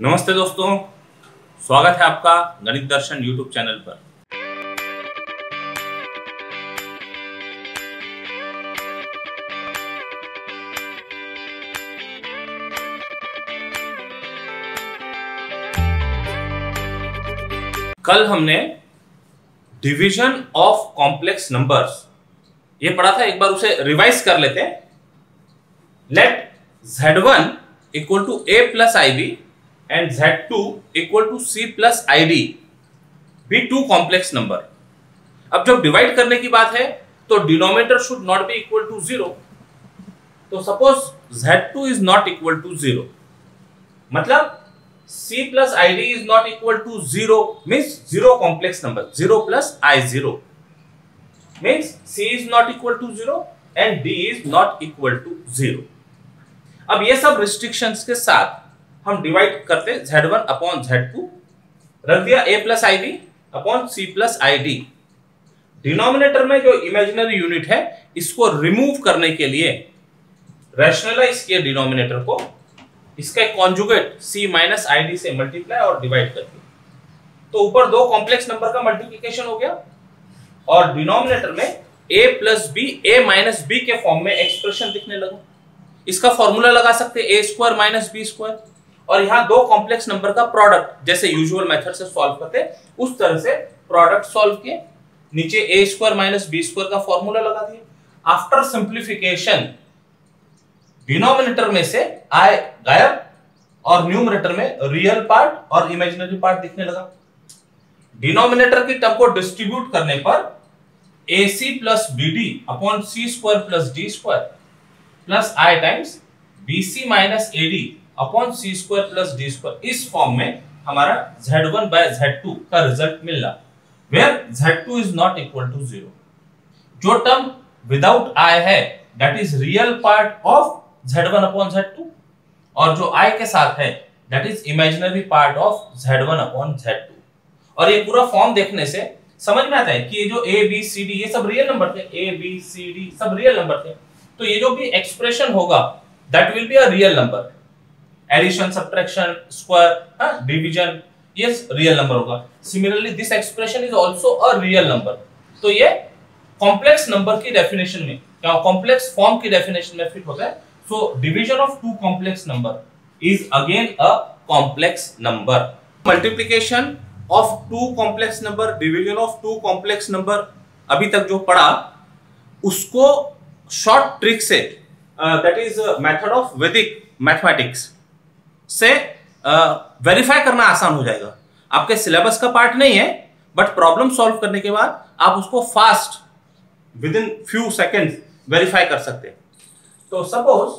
नमस्ते दोस्तों, स्वागत है आपका गणित दर्शन यूट्यूब चैनल पर। कल हमने डिवीजन ऑफ कॉम्प्लेक्स नंबर्स ये पढ़ा था, एक बार उसे रिवाइज कर लेते हैं। Let Z1 equal to A plus IB and Z2 equal to C plus ID be two complex number। अब जब डिवाइड करने की बात है तो denominator should not be equal to 0। तो suppose Z2 is not equal to 0, मतलब C plus ID is not equal to 0 means 0 complex number। 0 plus I0 means C is not equal to 0 and D is not equal to 0। अब ये सब restrictions के साथ हम divide करते Z1 upon Z2, रख दिया A plus IB upon C plus ID। Denominator में जो इमेजिनरी यूनिट है इसको रिमूव करने के लिए रैशनलाइज किया डिनोमिनेटर को, इसका कॉन्जुगेट C माइनस ID से मल्टीप्लाई और डिवाइड कर दिया, तो ऊपर दो कॉम्प्लेक्स नंबर का मल्टीप्लिकेशन हो गया और डिनोमिनेटर में A plus B A minus B के फॉर्म में एक्सप्रेशन दिखने लगा। इसका फॉर्मूला लगा सकते A square minus B square, और यहां दो कॉम्प्लेक्स नंबर का प्रोडक्ट जैसे यूजुअल मेथड से सॉल्व करते उस तरह से प्रोडक्ट सॉल्व किए, नीचे A square minus B square का फॉर्मूला लगा दिया। आफ्टर सिंप्लीफिकेशन डिनोमिनेटर में से I गायब और न्यूमरेटर में रियल पार्ट और इमेजिनरी पार्ट दिखने लगा। डिनोमिनेटर की टर्म को डिस्ट्रीब्यूट करने पर AC plus BD upon C square plus D square plus I times BC minus AD upon C square plus D square, इस फॉर्म में हमारा Z1 बाय Z2 का रिजल्ट मिल रहा, where Z2 is not equal to 0। जो term without I है that is real part of Z1 upon Z2, और जो I के साथ है that is imaginary part of Z1 upon Z2। और ये पूरा फॉर्म देखने से समझ में आता है कि ये जो A B C D ये सब रियल नंबर थे, A B C D सब रियल नंबर थे, तो ये जो भी एक्सप्रेशन होगा that will be a real number. Addition, subtraction, square, division, ये रियल नंबर होगा। Similarly this expression is also a real number. तो ये कॉम्प्लेक्स नंबर की डेफिनेशन में, कॉम्प्लेक्स फॉर्म की डेफिनेशन में फिट होता है। So division of two complex number is again a complex number. Multiplication of two complex number, division of two complex number अभी तक जो पढ़ा उसको शॉर्ट ट्रिक से that is method of Vedic mathematics से वेरीफाई करना आसान हो जाएगा। आपके सिलेबस का पार्ट नहीं है, बट प्रॉब्लम सॉल्व करने के बाद आप उसको fast within few seconds verify कर सकते हैं। तो suppose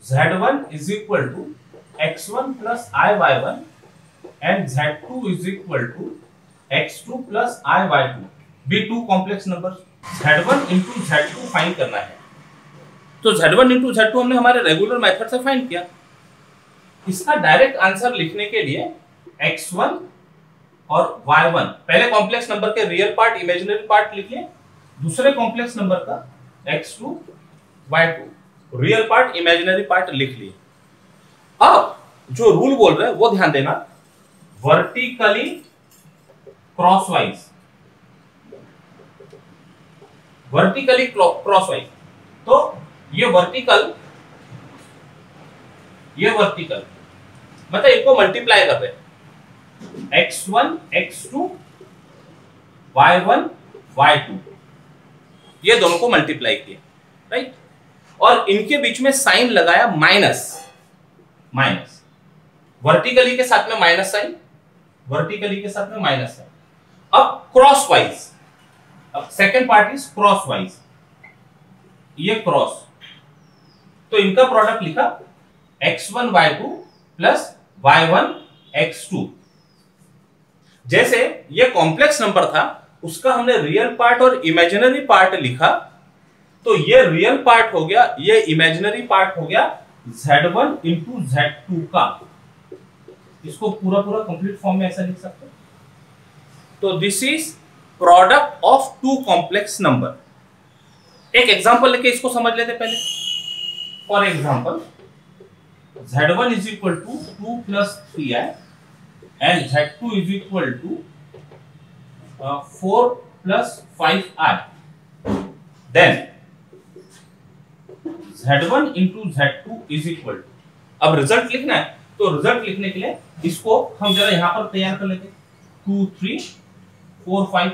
Z1 is equal to x1 plus IY1 and Z2 is equal to x2 plus IY2 be two complex number. Z1 into Z2 find करना है, तो Z1 इंटू Z2 हमने हमारे regular method से फाइंड किया। इसका डायरेक्ट आंसर लिखने के लिए x1 और y1, पहले कॉम्प्लेक्स नंबर के रियल पार्ट इमेजिनरी पार्ट लिखिए, दूसरे कॉम्प्लेक्स नंबर का x2 y2 real part imaginary part लिख लिए। अब जो रूल बोल रहे हैं वो ध्यान देना, वर्टिकली क्रॉसवाइज, वर्टिकली क्रॉसवाइज। तो ये वर्टिकल मतलब इनको मल्टीप्लाई कर रहे हैं, x1 x2 y1 y2, ये दोनों को मल्टीप्लाई किए, राइट, और इनके बीच में साइन लगाया माइनस, माइनस वर्टिकली के साथ में माइनस साइन, वर्टिकली के साथ में माइनस साइन। अब क्रॉस वाइज, अब second part is cross wise, ये क्रॉस, तो इनका प्रोडक्ट लिखा x1 y2 plus y1 x2। जैसे ये कॉम्प्लेक्स नंबर था उसका हमने रियल पार्ट और इमेजिनरी पार्ट लिखा, तो ये रियल पार्ट हो गया, ये इमेजिनरी पार्ट हो गया Z1 इंटू Z2 का। इसको पूरा पूरा कंप्लीट फॉर्म में ऐसा लिख सकते हैं। तो this is product of two complex number. एक एग्जांपल लेके इसको समझ लेते पहले। For example Z1 is equal to 2 plus 3i and Z2 is equal to 4 plus 5i. Then Z1 into Z2 is equal to, अब रिजल्ट लिखना है तो रिजल्ट लिखने के लिए इसको हम जरा यहां पर तैयार कर लेते हैं। 2 3 4 5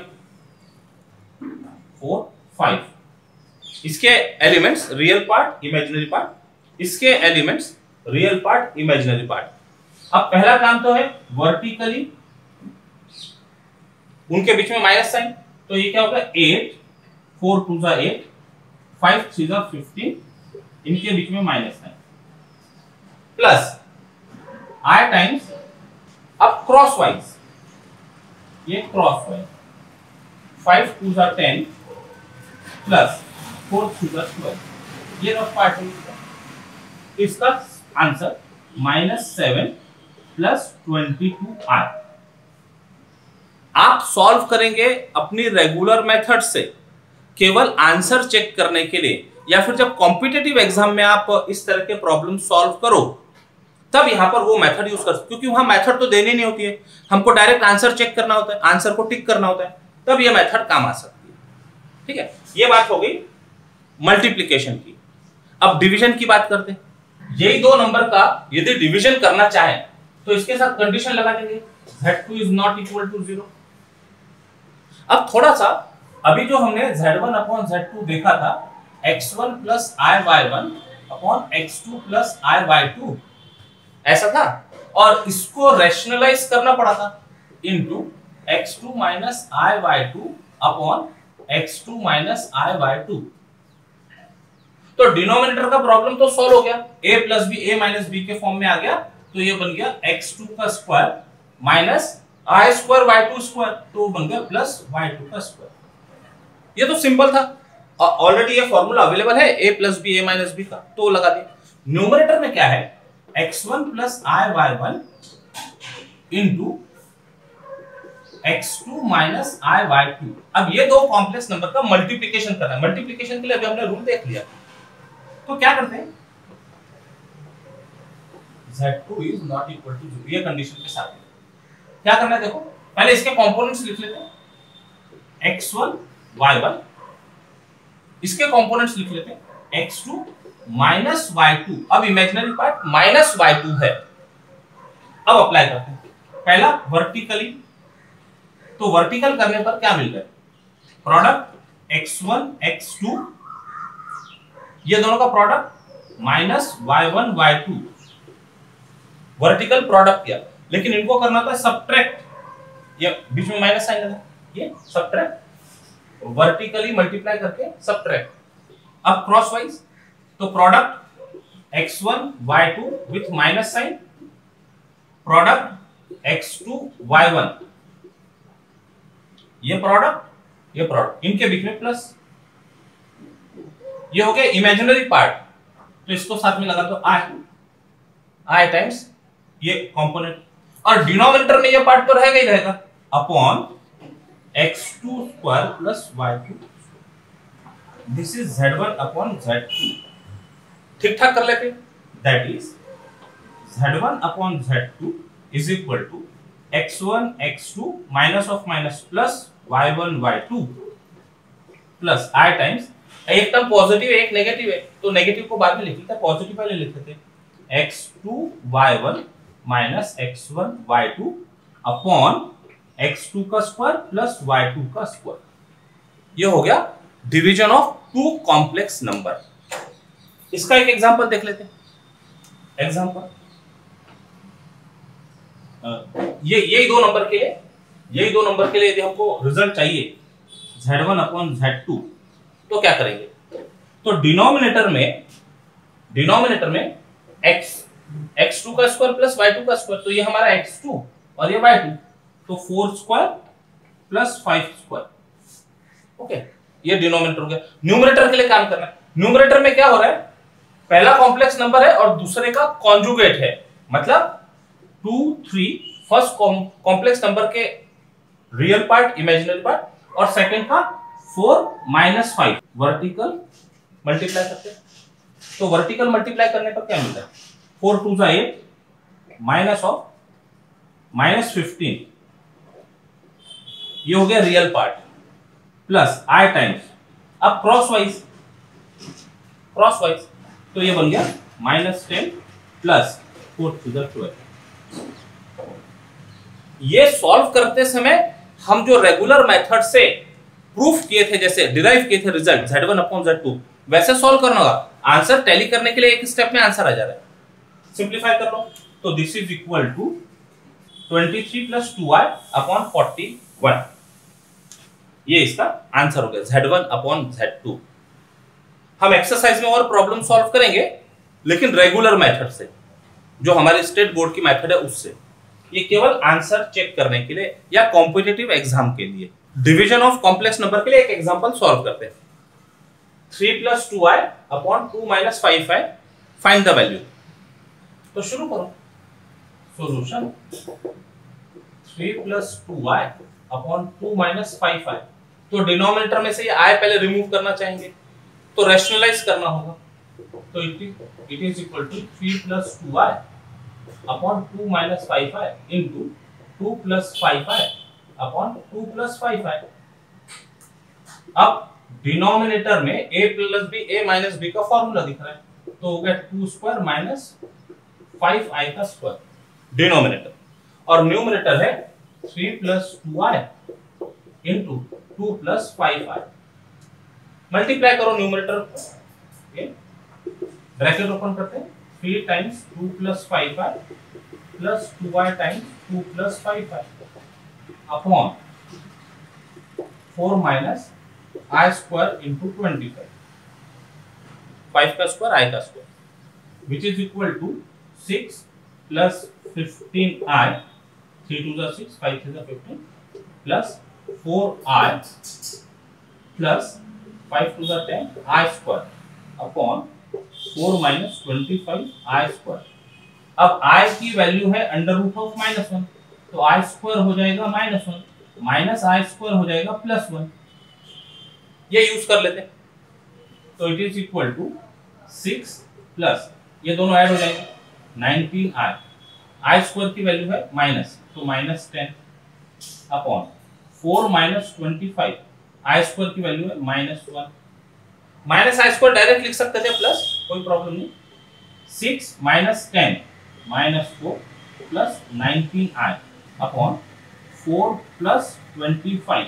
4 5 इसके elements real part imaginary part, इसके elements real part imaginary part. अब पहला काम तो है वर्टिकली उनके बीच में माइनस साइन, तो ये क्या होगा 8 4 2 8 5 3 15, इनके बीच में minus sign plus i times, अब क्रॉस वाइज, ये क्रॉस वाइज 5 2 10 प्लस 4 2 12, ये रफ पार्ट है। इसका आंसर -7 प्लस 22i। आप सॉल्व करेंगे अपनी रेगुलर मेथड से केवल आंसर चेक करने के लिए, या फिर जब कॉम्पिटिटिव एग्जाम में आप इस तरह के प्रॉब्लम सॉल्व करो तब यहां पर वो मेथड यूज कर सकते, क्योंकि वहां मेथड तो देनी नहीं होती है, हमको डायरेक्ट आंसर चेक करना होता है, आंसर को टिक करना होता है, तब ये मेथड काम आ सकती है। ठीक है, ये बात हो गई मल्टीप्लिकेशन की। अब डिवीजन की बात करते हैं। यही दो नंबर का यदि डिवीजन करना चाहे तो इसके साथ कंडीशन लगा देंगे Z2 is not equal to 0। अब थोड़ा सा अभी जो हमने Z1 अपॉन Z2 देखा था, x1 plus i/y1 upon x2 plus i/y2 ऐसा था, और इसको रैशनलाइज करना पड़ा था into x2 minus i/y2 upon x2 minus i/y2। तो डिनोमिनेटर का प्रॉब्लम तो सॉल्व हो गया, a plus b a minus b के फॉर्म में आ गया, तो ये बन गया x2 का square minus i square y2 square, तो बन गया प्लस y2 का स्क्वायर। ये तो सिंपल था, ऑलरेडी ये फॉर्मूला अवेलेबल है a plus b a minus b का, तो लगा दिया। न्यूमरेटर में क्या है x1 plus i/y1 into x2 minus i/y2। अब ये दो कॉम्प्लेक्स नंबर का मल्टीप्लिकेशन करना है। मल्टीप्लिकेशन के लिए अभी हमने रूल देख लिया, तो क्या करते हैं Z2 is not equal to 0, ये कंडीशन के साथ क्या करना है देखो, पहले इसके कंपोनेंट्स लिख लेते हैं x1 y1, इसके कंपोनेंट्स लिख लेते हैं x2 माइनस y2। अब इमेजिनरी पार्ट माइनस y2 है। अब अप्लाई करते हैं पहला वर्टिकली, तो वर्टिकल करने पर क्या मिल गया, प्रोडक्ट x1 x2, ये दोनों का product minus y1 y2, vertical product किया, लेकिन इनको करना था सब्ट्रैक्ट, ये बीच में माइनस साइन लगा, ये सब्ट्रैक्ट, वर्टिकली मल्टीप्लाई करके सब्ट्रैक्ट। अब क्रॉस वाइज, तो product x1 y2 with minus sign, product x2 y1, ये प्रोडक्ट इनके बीच में प्लस, ये हो गया इमेजिनरी पार्ट, तो इसको साथ में लगा दो i टाइम्स ये कंपोनेंट, और डिनोमिनेटर में ये पार्ट तो रहेगा ही रहेगा, upon x2 square plus y2, this is z1 upon z2। ठीक ठाक कर लेते, that is z1 upon z2 is equal to x1 x2 minus of minus plus y1 y2 plus i times, एक टर्म पॉजिटिव है एक negative है, तो negative को बाद में लिख लेते हैं, पॉजिटिव पहले लिख लेते हैं x2 y1 minus x1 y2 upon x2 का स्क्वायर प्लस y2 का स्क्वायर। ये हो गया division of two complex number. इसका एक एग्जांपल देख लेते हैं। एग्जांपल यही दो नंबर के लिए यदि हमको रिजल्ट चाहिए z1 अपॉन z2, तो क्या करेंगे, तो डिनोमिनेटर में x2 का स्क्वायर प्लस y2 का स्क्वायर, तो ये हमारा x2 और ये y2, तो 4 स्क्वायर प्लस 5 स्क्वायर। ओके, ये डिनोमिनेटर हो गया। न्यूमरेटर के लिए काम करना है। न्यूमरेटर में क्या हो रहा है, पहला कॉम्प्लेक्स नंबर है और दूसरे का कॉन्जुगेट है, मतलब 2 3 फर्स्ट कॉम्प्लेक्स नंबर के रियल पार्ट इमेजिनरी पार्ट, और सेकंड का 4 माइनस 5 वर्टिकल मल्टीप्लाई करते हैं। तो वर्टिकल मल्टीप्लाई करने पर क्या मिलता है, 4 2 जा 8 माइनस ऑफ -15, ये हो गया रियल पार्ट, प्लस आई टाइम्स, अब क्रॉस वाइज तो ये बन गया -10 प्लस 4 टू द 12। ये सॉल्व करते समय हम जो रेगुलर मेथड से प्रूफ किए थे, जैसे डिराइव किए थे रिजल्ट Z1 अपॉन Z2, वैसे सॉल्व करना होगा। आंसर टैली करने के लिए एक स्टेप में आंसर आ जा रहा है, सिंप्लीफाई कर लो। तो this is equal to 23 plus 2i upon 41, ये इसका आंसर हो गया Z1 अपॉन Z2। हम एक्सरसाइज में और प्रॉब्लम सॉल्व करेंगे, लेकिन रेगुलर मेथड से, जो हमारे स्टेट बोर्ड की मेथड है उससे। ये केवल आंसर चेक करने के लिए या कॉम्पिटिटिव एग्जाम के लिए। डिवीजन ऑफ कॉम्प्लेक्स नंबर के लिए एक एग्जांपल सॉल्व करते हैं। 3 plus 2i upon 2 minus 5i, find the value. तो शुरू करो solution. 3 plus 2i upon 2 minus 5i, तो डिनोमिनेटर में से ये i पहले रिमूव करना चाहेंगे, तो रैशनलाइज करना होगा। तो it is equal to 3 plus 2i upon 2 minus 5i into 2 plus 5i upon 2 plus 5i। अब डिनोमिनेटर में a plus b, a minus b का फॉर्मूला दिख रहा है, तो हो गया 2 स्क्वायर माइनस 5i का स्क्वायर डिनोमिनेटर, और न्यूमरेटर है 3 plus 2i into 2 plus 5i। Multiply करो न्यूमरेटर को, ब्रैकेट ओपन करते हैं, 3 times 2 plus 5i plus 2i times 2 plus 5i upon 4 minus i square into 25, 5 का स्क्वायर i का square, which is equal to 6 plus 15i, 3 2 जा 6, 5 3 जा 15 plus 4i plus 5 2 जा 10 i square upon 4 minus 25 i square. अब i की value है under root of -1, तो i square हो जाएगा -1 माइनस i स्क्वायर हो जाएगा +1, ये यूज कर लेते हैं। तो it is equal to 6 plus, ये दोनों ऐड हो जाएंगे, 19i, i स्क्वायर की वैल्यू है माइनस, तो -10 अपॉन 4 माइनस 25, i स्क्वायर की वैल्यू है -1, माइनस i स्क्वायर डायरेक्ट लिख सकते थे प्लस, कोई प्रॉब्लम नहीं। 6 minus 10 minus 4 plus 19i upon 4 plus 25,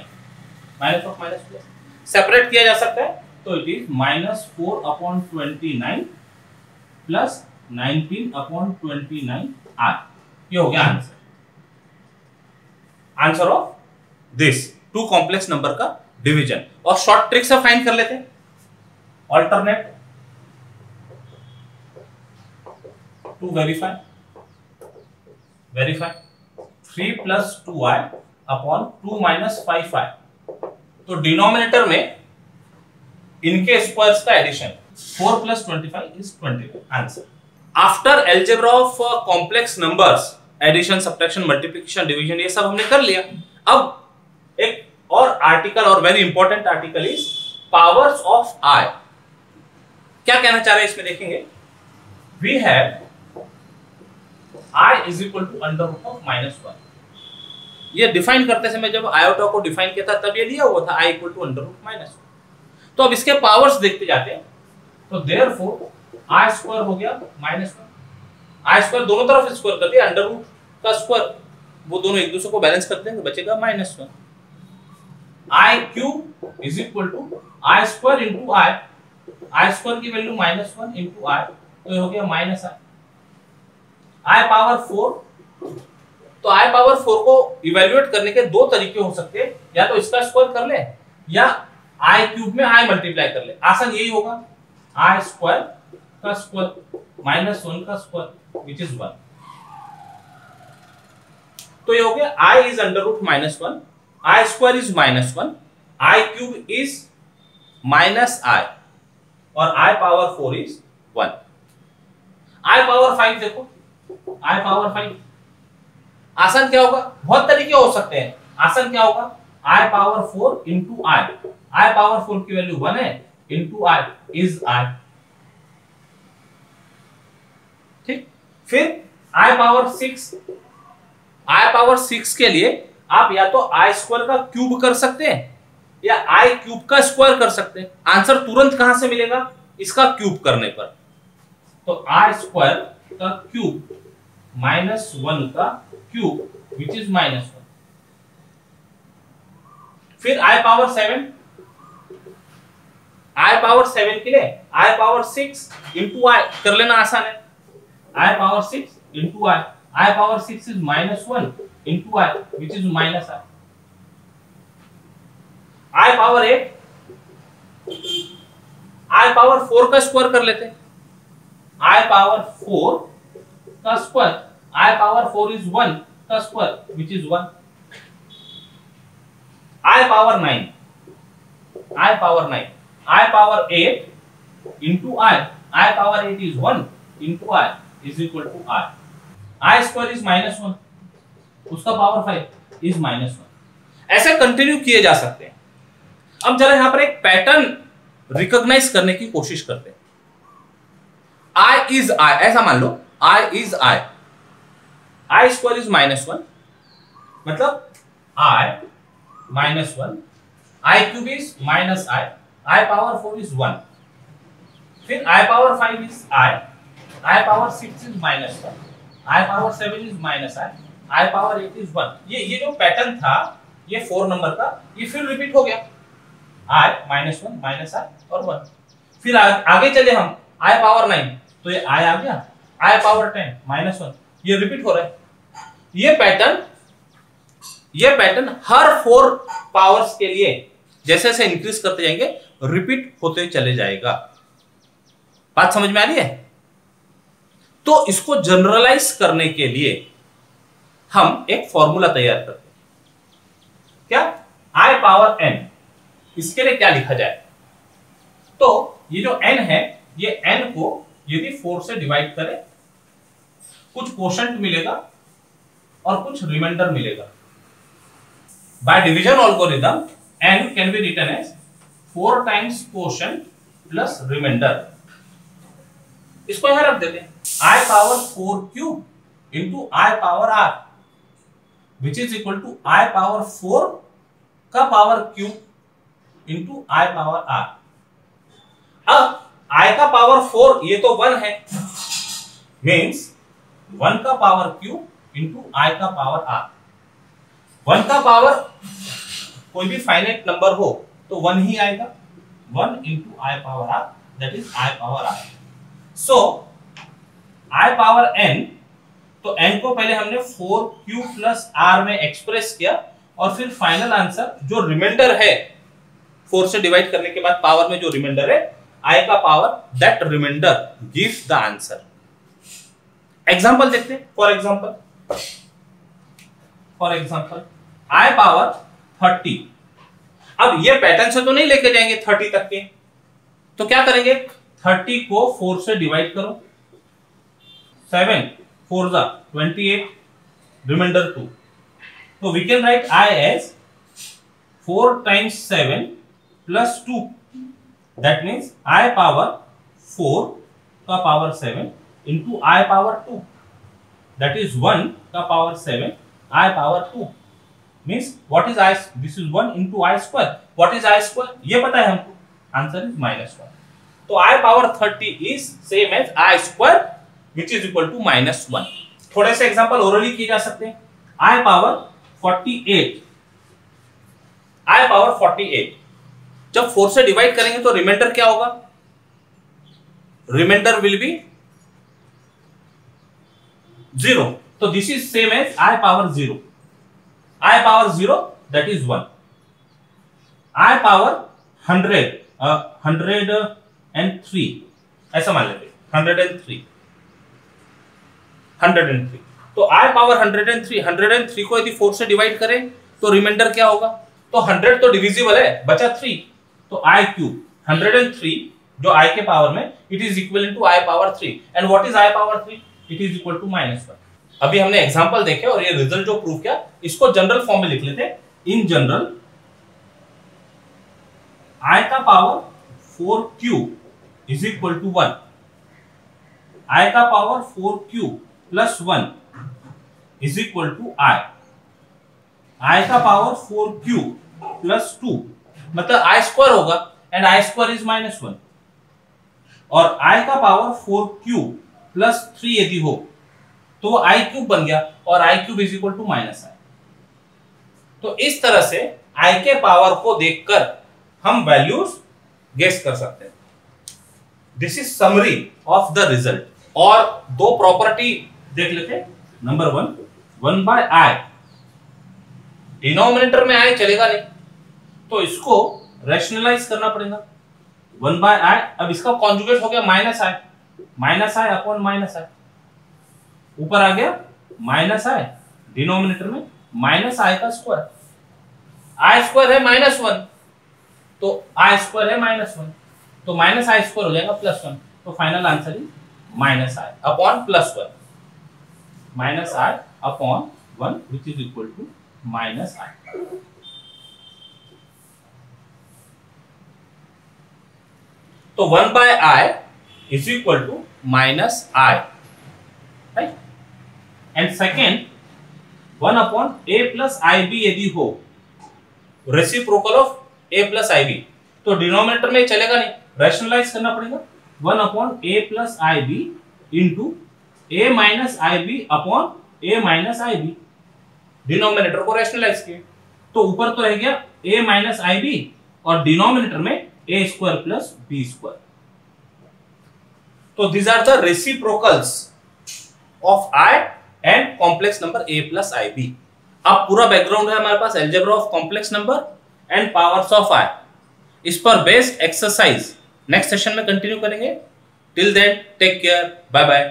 minus of minus plus, separate किया जा सकता है, तो it is -4 upon 29 plus 19 upon 29i। ये हो गया answer, answer of this two complex number का डिवीजन। और शॉर्ट ट्रिक से फाइंड कर लेते हैं। Alternate to verify 3 plus 2i upon 2 minus 5i, तो डिनोमिनेटर में इनके स्क्वायर्स का addition, 4 plus 25 is 25, answer. After algebra of complex numbers, addition, subtraction, multiplication, division, ये सब हमने कर लिया। अब एक और आर्टिकल, और very important article is powers of i। क्या कहना चाह रहे हैं इसमें देखेंगे। We have i is equal to under root of -1। ये डिफाइन करते समय जब आयोटा को डिफाइन किया था तब ये दिया हुआ था i equal to under root -1। तो अब इसके पावर्स देखते जाते हैं, तो देयरफॉर i स्क्वायर हो गया -1, i स्क्वायर दोनों तरफ स्क्वायर कर दिया, अंडर रूट का स्क्वायर, वो दोनों एक दूसरे को बैलेंस कर देंगे, बचेगा -1। i cube is equal to i square into i square की वैल्यू -1 इंटू i, तो ये हो गया -i। i पावर 4, तो i पावर 4 को इवैल्यूएट करने के दो तरीके हो सकते हैं, या तो इसका स्क्वायर कर ले या i क्यूब में i मल्टीप्लाई कर ले। आसान यही होगा, i स्क्वायर का स्क्वायर -1 का स्क्वायर विच इज 1, तो ये हो गया i is under root -1, i square is -1, i cube is -i और i power 4 is 1। i power 5 देखो, i पावर 5 आसान क्या होगा, बहुत तरीके हो सकते हैं। आसान क्या होगा, i power 4 into i power 4 की वैल्यू 1 है, इंटू i इज i, ठीक। फिर i पावर 6 के लिए आप या तो i स्क्वायर का क्यूब कर सकते हैं या i क्यूब का स्क्वायर कर सकते हैं। आंसर तुरंत कहां से मिलेगा? इसका क्यूब करने पर। तो i स्क्वायर का क्यूब -1 का क्यूब विच इज -1। फिर i पावर 7 के लिए i पावर 6 इंटू i कर लेना आसान है। i power 6 into i power 6 is -1 into i which is -i। i power 8 i power 4 का स्क्वायर कर लेते हैं। i पावर 4 का स्क्वायर, i पावर 4 इज 1 का square which is 1। i power 9 i power 8 into i power 8 is 1 into i is equal to i square is -1, उसका power 5 is -1। ऐसे continue किए जा सकते हैं। अब जरा यहां पर एक पैटर्न रिकॉग्नाइज करने की कोशिश करते हैं। i is i, ऐसा मान लो i is i square is -1, मतलब i -1, i cube is -i power 4 is 1, फिर i power 5 is i power 6 is -1, i power 7 is -i power 8 is 1। ये जो पैटर्न था ये 4 नंबर का, ये फिर रिपीट हो गया, i -1 -i और 1। फिर आगे चले हम i पावर 9, तो ये i आ गया, i पावर 10 -1, ये रिपीट हो रहा है। ये पैटर्न हर 4 पावर्स के लिए जैसे जैसे इंक्रीज करते जाएंगे रिपीट होते चले जाएगा। बात समझ में आ रही है? तो इसको जनरलाइज करने के लिए हम एक फॉर्मूला तैयार करते हैं। क्या? i पावर n, इसके लिए क्या लिखा जाए? तो ये जो n है, ये n को यदि 4 से डिवाइड करें, कुछ कोशेंट मिलेगा और कुछ रिमाइंडर मिलेगा। By division algorithm n can be written as 4 times quotient plus remainder। इसको यहां रख देते हैं, i power 4 cube into i power r which is equal to i power 4 का power cube into i power r। अब i का power 4 ये तो 1 है, मीन्स 1 का पावर क्यूब इंटू i का पावर r। 1 का पावर कोई भी फाइनाइट नंबर हो तो 1 ही आएगा, 1 into i power r, that is i power r। So i power n, तो n को पहले हमने 4q प्लस r में एक्सप्रेस किया और फिर फाइनल आंसर जो रिमाइंडर है 4 से डिवाइड करने के बाद पावर में जो रिमाइंडर है i का power, that remainder gives the answer. Example देखते हैं। For example i power 30। अब ये पैटर्न से तो नहीं लेके जाएंगे 30 तक के, तो क्या करेंगे? 30 को 4 से डिवाइड करो, 7 4 जा 28, रिमाइंडर 2। तो we can write i as 4 times 7 plus 2, that means i power 4 का पावर 7 इंटू i पावर 2, दैट इज 1 का power 7 i power 2। Means what is i? This is 1 into i square. What is i square? ये पता है हमको, answer is -1। तो i power 30 is same as i square which is equal to -1। थोड़े से example orally किए जा सकते हैं। i पावर 48, i पावर 48 जब 4 से डिवाइड करेंगे तो रिमाइंडर क्या होगा? Remainder will be 0। तो this is same as i power 0। i power 0 that is 1। i power 103 ऐसा मान लेते, 103। तो i पावर 103 को यदि 4 से डिवाइड करें तो रिमाइंडर क्या होगा? तो 100 तो डिविजिबल है, बचा 3, तो i क्यूब 103 जो i के पावर में, it is equal to i power 3। And what is i power 3? It is equal to -1। अभी हमने एग्जांपल देखे और ये रिजल्ट जो प्रूव किया, इसको जनरल फॉर्म में लिख लेते हैं। इन जनरल i का power 4 cube is equal to 1, i का power 4 cube plus 1 is equal to I, I का पावर 4q प्लस 2, मतलब आई स्क्वायर होगा एंड आई स्क्वायर इज -1, और आई का पावर 4q प्लस 3 यदि हो तो आई क्यूब बन गया, और I cube is equal to minus I. तो इस तरह से आई के पावर को देखकर हम वैल्यूज गेस कर सकते हैं। This is summary of the result. और दो प्रॉपर्टी देख लेते हैं। नंबर 1, 1 बाय आई, डिनोमिनेटर में आई चलेगा नहीं तो इसको रैशनलाइज करना पड़ेगा। 1 बाय आई, अब इसका कॉन्जुगेट हो गया माइनस आई अपॉन माइनस आई, ऊपर आ गया माइनस आई, डिनोमिनेटर में माइनस आई का स्क्वायर, आई स्क्वायर है -1 तो आई स्क्वायर है -1, तो माइनस आई स्क्वायर हो जाएगा +1, तो final answer is minus I upon +1, minus I upon 1 which is equal to minus I. तो 1 by I is equal to minus I, right. And second 1 upon a plus I B यदि हो, reciprocal of a plus I B, तो denominator में चलेगा नहीं, rationalise करना पड़ेगा। 1 upon a plus I B into a minus I B upon a minus I B, denominator को rationalise किए तो ऊपर तो रह गया a माइनस आई बी और डिनोमिनेटर में a square plus b square. तो these are the reciprocals of I and complex number a plus ib। अब पूरा बैकग्राउंड है हमारे पास algebra of complex number and powers of I। इस पर बेस्ड एक्सरसाइज नेक्स्ट सेशन में कंटिन्यू करेंगे। Till then take care, bye bye,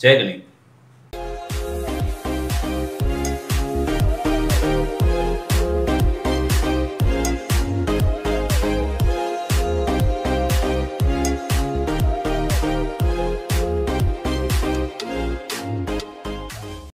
जय गणेश।